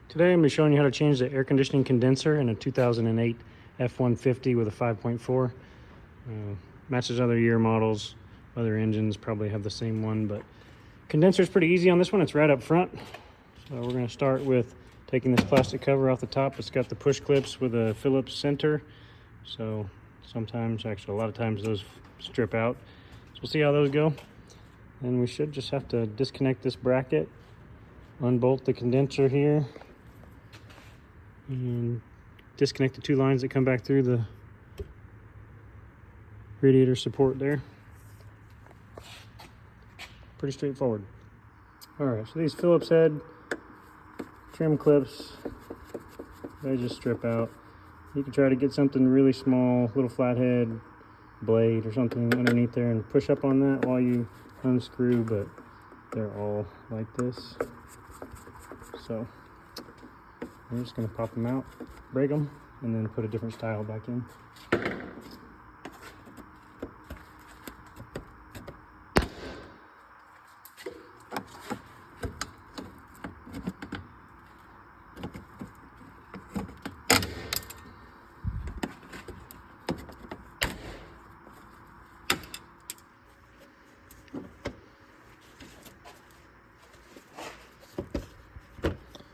Today I'm going to be showing you how to change the air conditioning condenser in a 2008 F150 with a 5.4. Matches other year models. Other engines probably have the same one, but condenser is pretty easy on this one. It's right up front. So we're going to start with taking this plastic cover off the top. It's got the push clips with a Phillips center. So sometimes, actually a lot of times, those strip out. So we'll see how those go. And we should just have to disconnect this bracket, unbolt the condenser here, and disconnect the two lines that come back through the radiator support there. Pretty straightforward. Alright, so these Phillips head trim clips, they just strip out. You can try to get something really small, little flathead blade or something underneath there and push up on that while you unscrew, but they're all like this. So I'm just going to pop them out, break them, and then put a different style back in.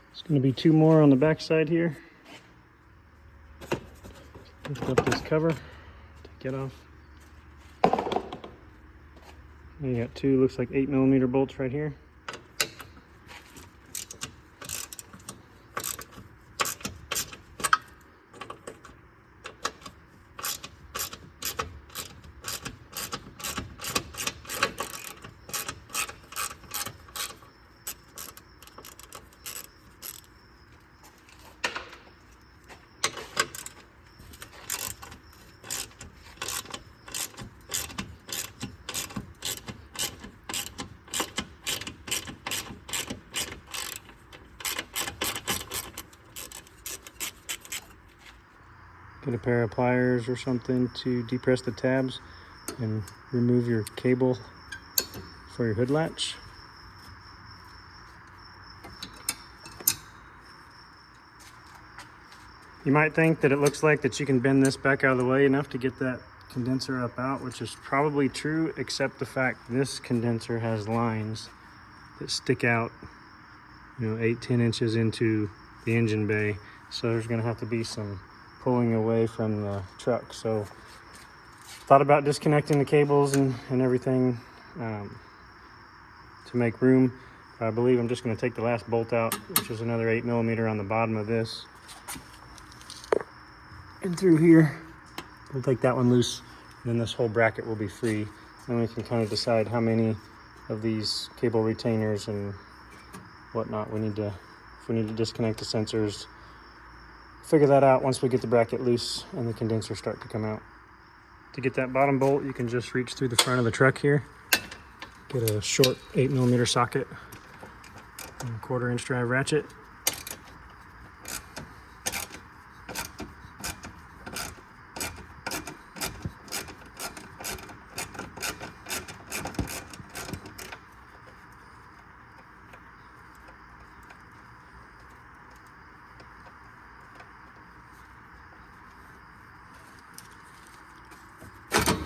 There's going to be two more on the back side here. Lift up this cover, take it off. And you got two, looks like 8mm bolts right here. Get a pair of pliers or something to depress the tabs and remove your cable for your hood latch. You might think that it looks like that you can bend this back out of the way enough to get that condenser up out, which is probably true, except the fact this condenser has lines that stick out, 8-10 inches into the engine bay. So there's going to have to be some pulling away from the truck. So thought about disconnecting the cables and everything to make room. I believe I'm just going to take the last bolt out, which is another 8mm on the bottom of this, and through here we'll take that one loose, and then this whole bracket will be free. Then we can kind of decide how many of these cable retainers and whatnot we need to, if we need to disconnect the sensors. Figure that out once we get the bracket loose and the condenser start to come out. To get that bottom bolt, you can just reach through the front of the truck here, get a short 8mm socket and a 1/4 inch drive ratchet.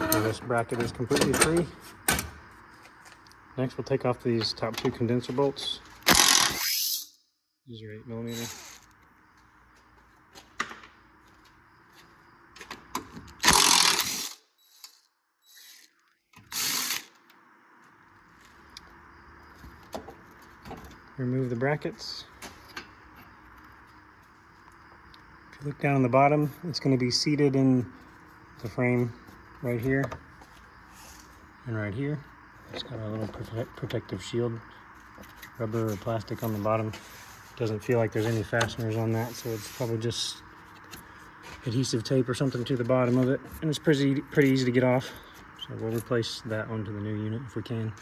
Now this bracket is completely free. Next, we'll take off these top two condenser bolts. These are 8mm. Remove the brackets. If you look down on the bottom, it's going to be seated in the frame right here and right here. It's got a little protective shield, rubber or plastic on the bottom. Doesn't feel like there's any fasteners on that, so it's probably just adhesive tape or something to the bottom of it, and it's pretty easy to get off. So we'll replace that onto the new unit if we can.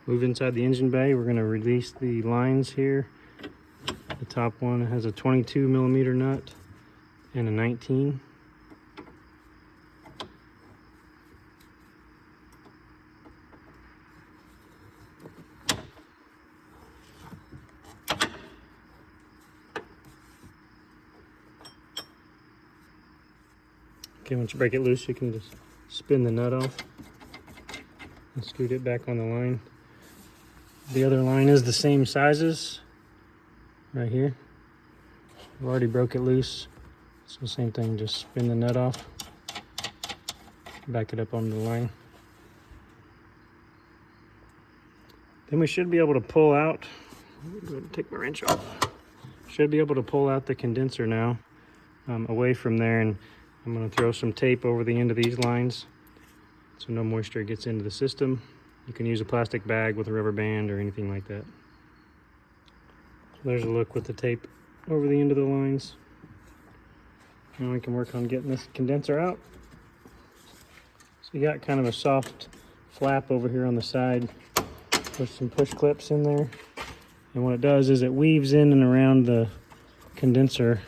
Move inside the engine bay. We're going to release the lines here. The top one has a 22mm nut and a 19. Okay, once you break it loose, you can just spin the nut off and scoot it back on the line. The other line is the same sizes right here. I've already broke it loose. So same thing, just spin the nut off, back it up onto the line. Then we should be able to pull out, go ahead and take my wrench off. Should be able to pull out the condenser now away from there, and I'm going to throw some tape over the end of these lines so no moisture gets into the system. You can use a plastic bag with a rubber band or anything like that. So there's a look with the tape over the end of the lines. Now we can work on getting this condenser out. So you got kind of a soft flap over here on the side with some push clips in there. And what it does is it weaves in and around the condenser,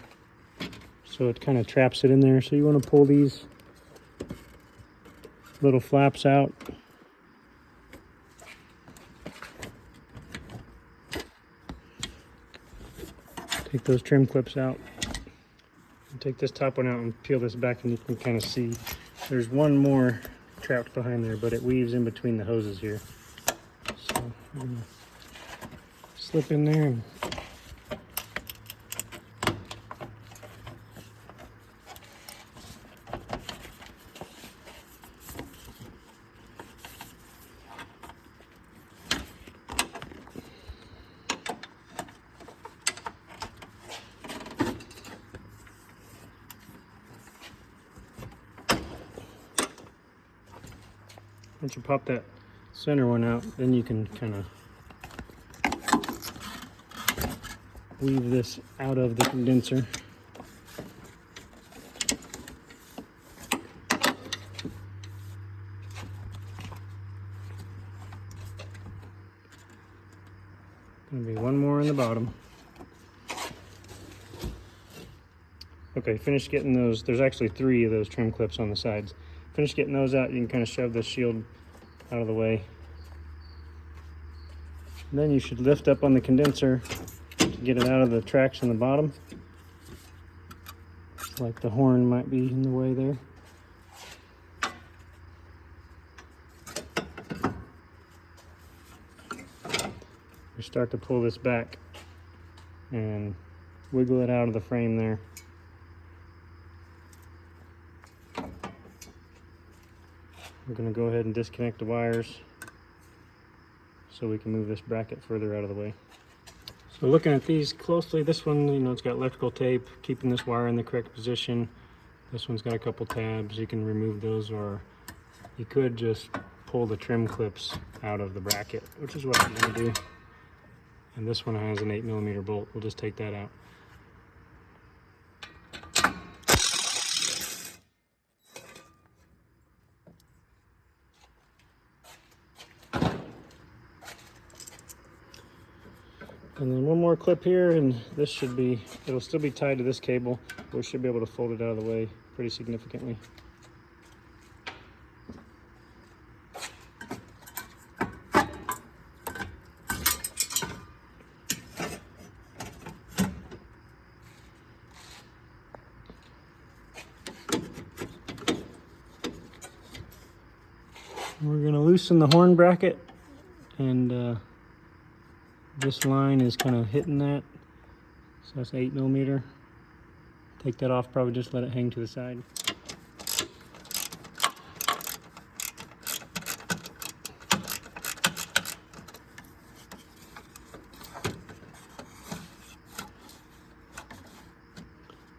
so it kind of traps it in there. So you want to pull these little flaps out. Take those trim clips out. And take this top one out and peel this back, and you can kind of see there's one more trapped behind there, but it weaves in between the hoses here. So I'm gonna slip in there and once you pop that center one out, then you can kind of weave this out of the condenser. Gonna be one more in the bottom. Okay, finish getting those. There's actually 3 of those trim clips on the sides. Finish getting those out, you can kind of shove this shield out of the way. And then you should lift up on the condenser to get it out of the tracks in the bottom. Like the horn might be in the way there. You start to pull this back and wiggle it out of the frame there. We're going to go ahead and disconnect the wires so we can move this bracket further out of the way. So looking at these closely, this one, you know, it's got electrical tape keeping this wire in the correct position. This one's got a couple tabs. You can remove those, or you could just pull the trim clips out of the bracket, which is what I'm going to do. And this one has an 8mm bolt. We'll just take that out. And then one more clip here, and this should be, it'll still be tied to this cable. We should be able to fold it out of the way pretty significantly. We're going to loosen the horn bracket, and this line is kind of hitting that, so that's 8mm. Take that off, probably just let it hang to the side.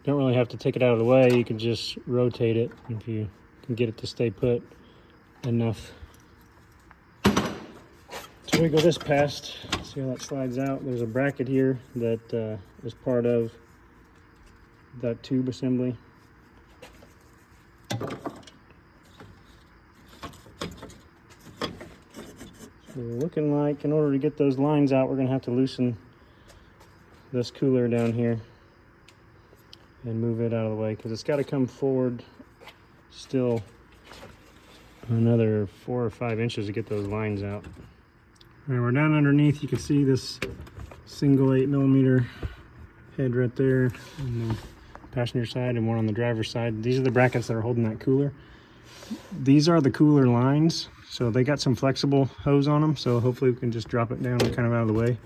Don't really have to take it out of the way, you can just rotate it if you can get it to stay put enough. So we go this past, see how that slides out. There's a bracket here that is part of that tube assembly. So looking like, in order to get those lines out, we're going to have to loosen this cooler down here and move it out of the way, because it's got to come forward still another 4 or 5 inches to get those lines out. All right, we're down underneath. You can see this single 8mm head right there, and then passenger side and one on the driver's side. These are the brackets that are holding that cooler. These are the cooler lines, so they got some flexible hose on them, so hopefully we can just drop it down kind of out of the way.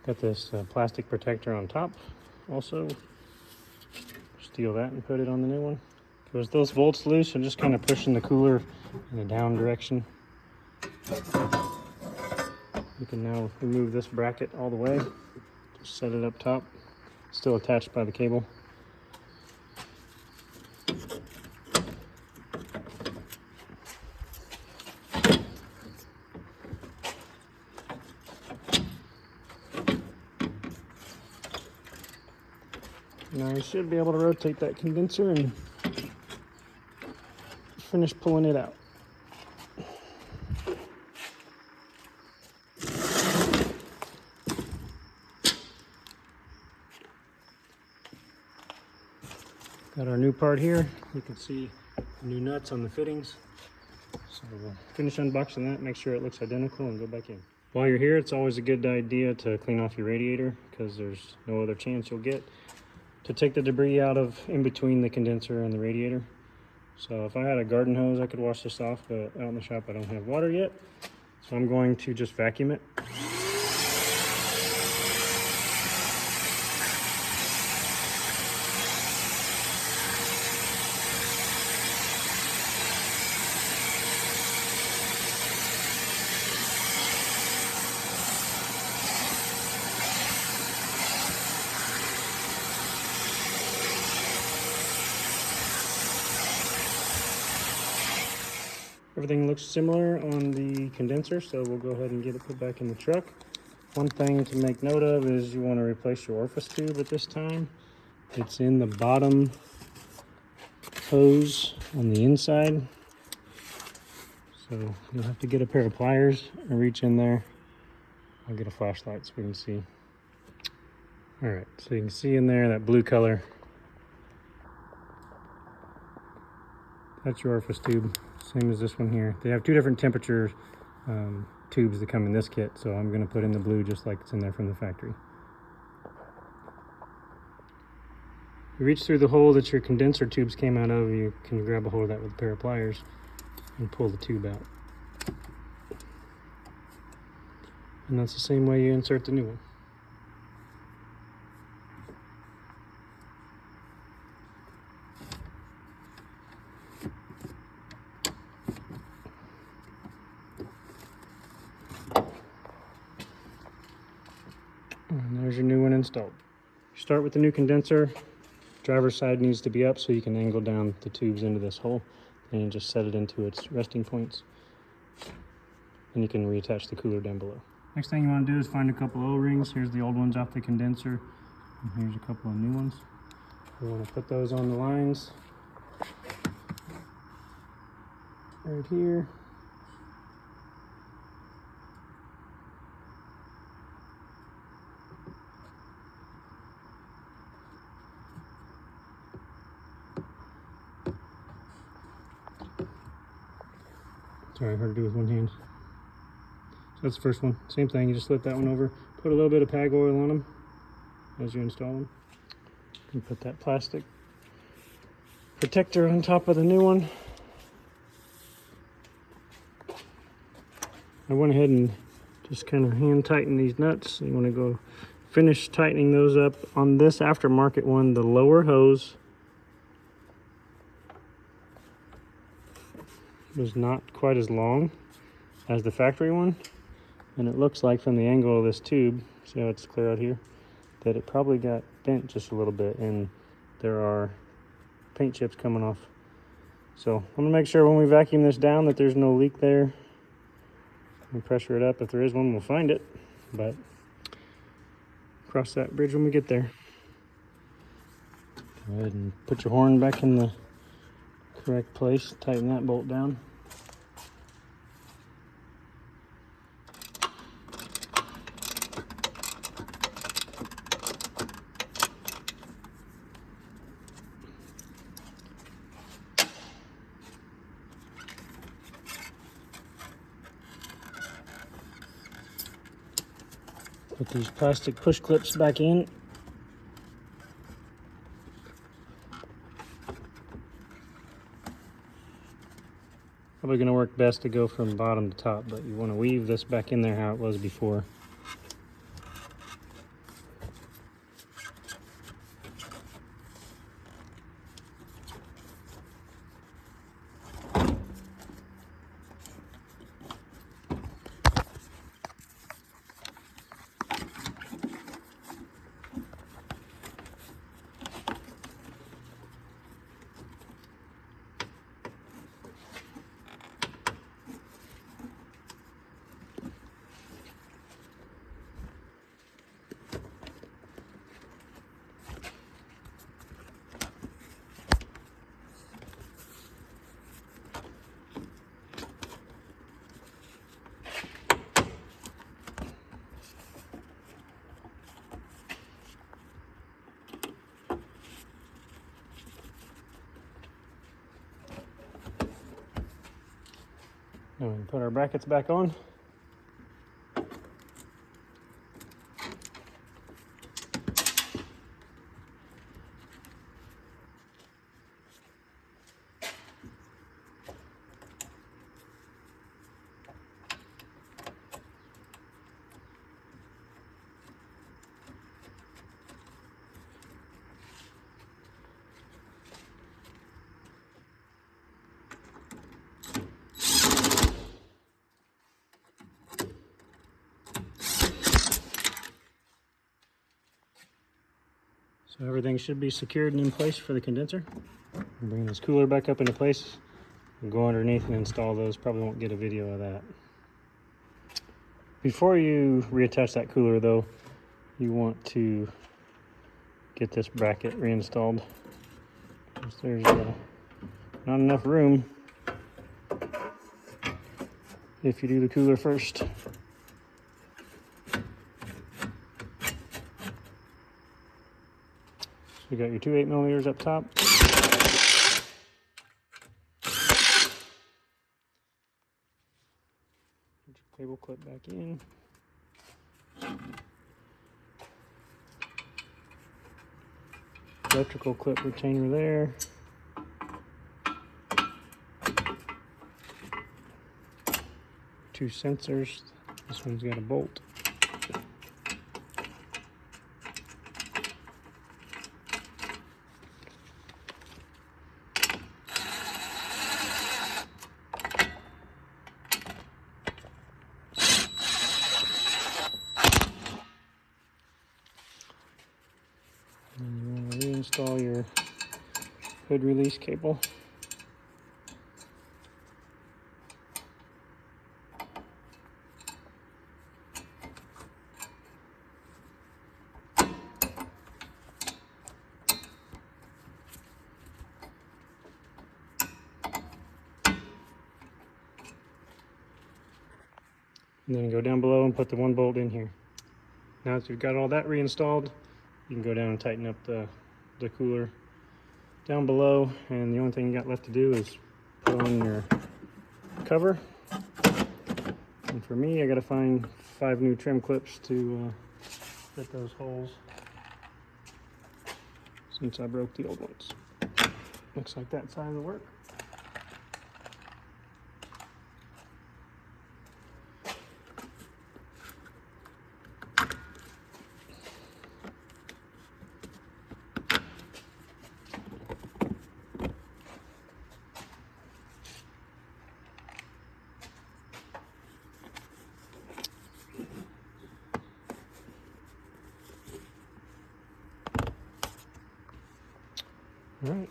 Got this plastic protector on top also. Steal that and put it on the new one. Because those bolts loose, I'm just kind of pushing the cooler in the down direction. You can now remove this bracket all the way. Just set it up top. Still attached by the cable. Now you should be able to rotate that condenser and finish pulling it out. Got our new part here. You can see new nuts on the fittings. So we'll finish unboxing that, make sure it looks identical, and go back in. While you're here, it's always a good idea to clean off your radiator because there's no other chance you'll get to take the debris out of in between the condenser and the radiator. So if I had a garden hose, I could wash this off, but out in the shop I don't have water yet. So I'm going to just vacuum it. Everything looks similar on the condenser, so we'll go ahead and get it put back in the truck. One thing to make note of is you want to replace your orifice tube at this time. It's in the bottom hose on the inside. So you'll have to get a pair of pliers and reach in there. I'll get a flashlight so we can see. All right, so you can see in there that blue color. That's your orifice tube, same as this one here. They have two different temperature tubes that come in this kit, so I'm going to put in the blue just like it's in there from the factory. You reach through the hole that your condenser tubes came out of, you can grab a hold of that with a pair of pliers and pull the tube out. And that's the same way you insert the new one. And there's your new one installed. You start with the new condenser. Driver's side needs to be up so you can angle down the tubes into this hole. And you just set it into its resting points. And you can reattach the cooler down below. Next thing you want to do is find a couple O-rings. Here's the old ones off the condenser. And here's a couple of new ones. You want to put those on the lines. Right here. Sorry, hard to do with one hand. So that's the first one. Same thing, you just flip that one over. Put a little bit of PAG oil on them as you install them. You put that plastic protector on top of the new one. I went ahead and just kind of hand tighten these nuts. You want to go finish tightening those up. On this aftermarket one, the lower hose was not quite as long as the factory one, and it looks like from the angle of this tube, see how it's clear out here, that it probably got bent just a little bit and there are paint chips coming off. So I'm gonna make sure when we vacuum this down that there's no leak there and pressure it up. If there is one, we'll find it, but cross that bridge when we get there. Go ahead and put your horn back in the correct place. Tighten that bolt down. Put these plastic push clips back in. Probably going to work best to go from bottom to top, but you want to weave this back in there how it was before. Now we can put our brackets back on. So everything should be secured and in place for the condenser. Bring this cooler back up into place and go underneath and install those. Probably won't get a video of that. Before you reattach that cooler though, you want to get this bracket reinstalled. There's not enough room if you do the cooler first. You got your two 8mm up top. Put your cable clip back in. Electrical clip retainer there. Two sensors. This one's got a bolt. And you want to reinstall your hood release cable. And then go down below and put the one bolt in here. Now that you've got all that reinstalled, you can go down and tighten up the cooler down below, and the only thing you got left to do is put on your cover. And for me, I gotta find 5 new trim clips to fit those holes since I broke the old ones. Looks like that side will work. All right,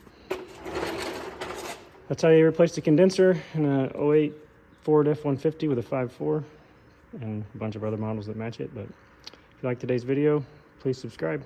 that's how you replace the condenser in a 08 Ford F-150 with a 5.4 and a bunch of other models that match it. But if you like today's video, please subscribe.